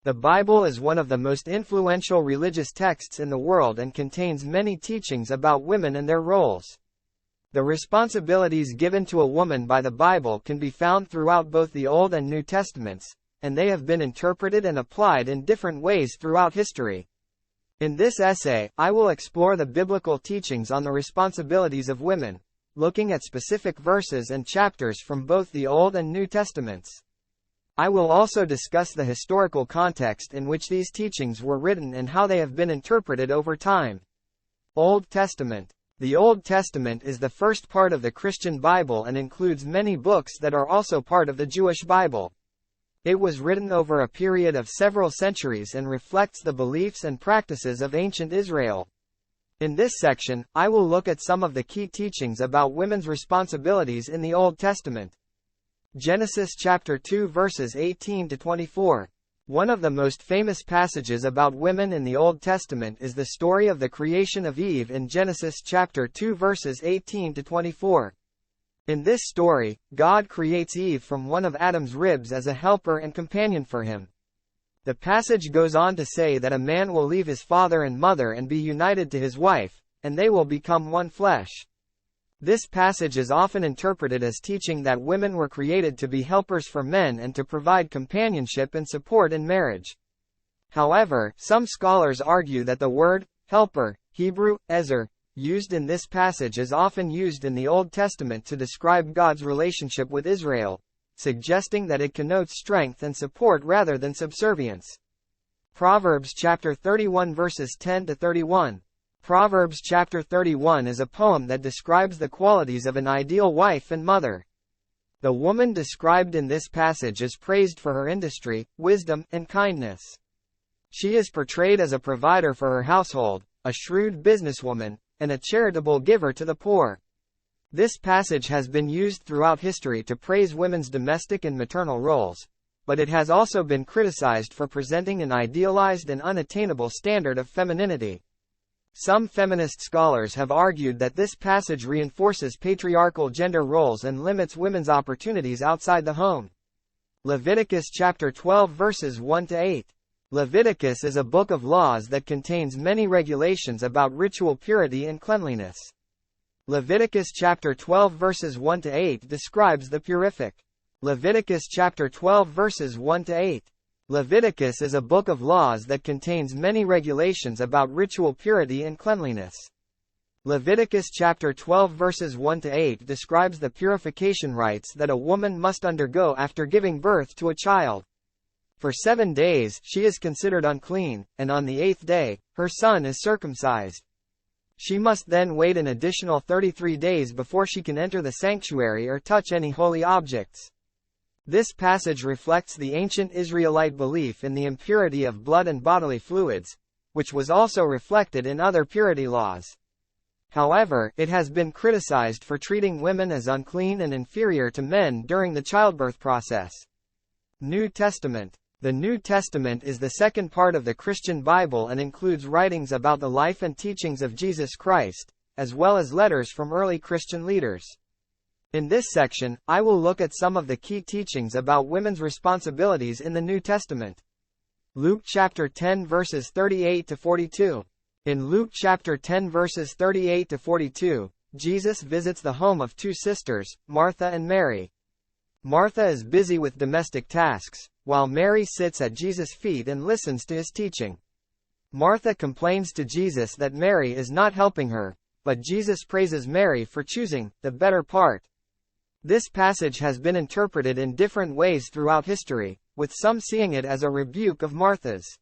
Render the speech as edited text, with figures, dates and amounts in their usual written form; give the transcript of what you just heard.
The Bible is one of the most influential religious texts in the world and contains many teachings about women and their roles. The responsibilities given to a woman by the Bible can be found throughout both the Old and New Testaments, and they have been interpreted and applied in different ways throughout history. In this essay, I will explore the biblical teachings on the responsibilities of women, looking at specific verses and chapters from both the Old and New Testaments. I will also discuss the historical context in which these teachings were written and how they have been interpreted over time. Old Testament. The Old Testament is the first part of the Christian Bible and includes many books that are also part of the Jewish Bible. It was written over a period of several centuries and reflects the beliefs and practices of ancient Israel. In this section, I will look at some of the key teachings about women's responsibilities in the Old Testament. Genesis chapter 2 verses 18 to 24. One of the most famous passages about women in the Old Testament is the story of the creation of Eve in Genesis chapter 2 verses 18 to 24. In this story, God creates Eve from one of Adam's ribs as a helper and companion for him. The passage goes on to say that a man will leave his father and mother and be united to his wife, and they will become one flesh. This passage is often interpreted as teaching that women were created to be helpers for men and to provide companionship and support in marriage. However, some scholars argue that the word helper, Hebrew, ezer, used in this passage is often used in the Old Testament to describe God's relationship with Israel, suggesting that it connotes strength and support rather than subservience. Proverbs chapter 31 verses 10 to 31. Proverbs chapter 31 is a poem that describes the qualities of an ideal wife and mother. The woman described in this passage is praised for her industry, wisdom, and kindness. She is portrayed as a provider for her household, a shrewd businesswoman, and a charitable giver to the poor. This passage has been used throughout history to praise women's domestic and maternal roles, but it has also been criticized for presenting an idealized and unattainable standard of femininity. Some feminist scholars have argued that this passage reinforces patriarchal gender roles and limits women's opportunities outside the home. Leviticus chapter 12 verses 1 to 8. Leviticus is a book of laws that contains many regulations about ritual purity and cleanliness. Leviticus chapter 12 verses 1 to 8 describes the purific. Leviticus chapter 12 verses 1 to 8. Leviticus is a book of laws that contains many regulations about ritual purity and cleanliness. Leviticus chapter 12 verses 1 to 8 describes the purification rites that a woman must undergo after giving birth to a child. For 7 days, she is considered unclean, and on the 8th day, her son is circumcised. She must then wait an additional 33 days before she can enter the sanctuary or touch any holy objects. This passage reflects the ancient Israelite belief in the impurity of blood and bodily fluids, which was also reflected in other purity laws. However, it has been criticized for treating women as unclean and inferior to men during the childbirth process. New Testament. The New Testament is the second part of the Christian Bible and includes writings about the life and teachings of Jesus Christ, as well as letters from early Christian leaders. In this section, I will look at some of the key teachings about women's responsibilities in the New Testament. Luke chapter 10 verses 38 to 42. In Luke chapter 10 verses 38 to 42, Jesus visits the home of two sisters, Martha and Mary. Martha is busy with domestic tasks, while Mary sits at Jesus' feet and listens to his teaching. Martha complains to Jesus that Mary is not helping her, but Jesus praises Mary for choosing the better part. This passage has been interpreted in different ways throughout history, with some seeing it as a rebuke of Martha's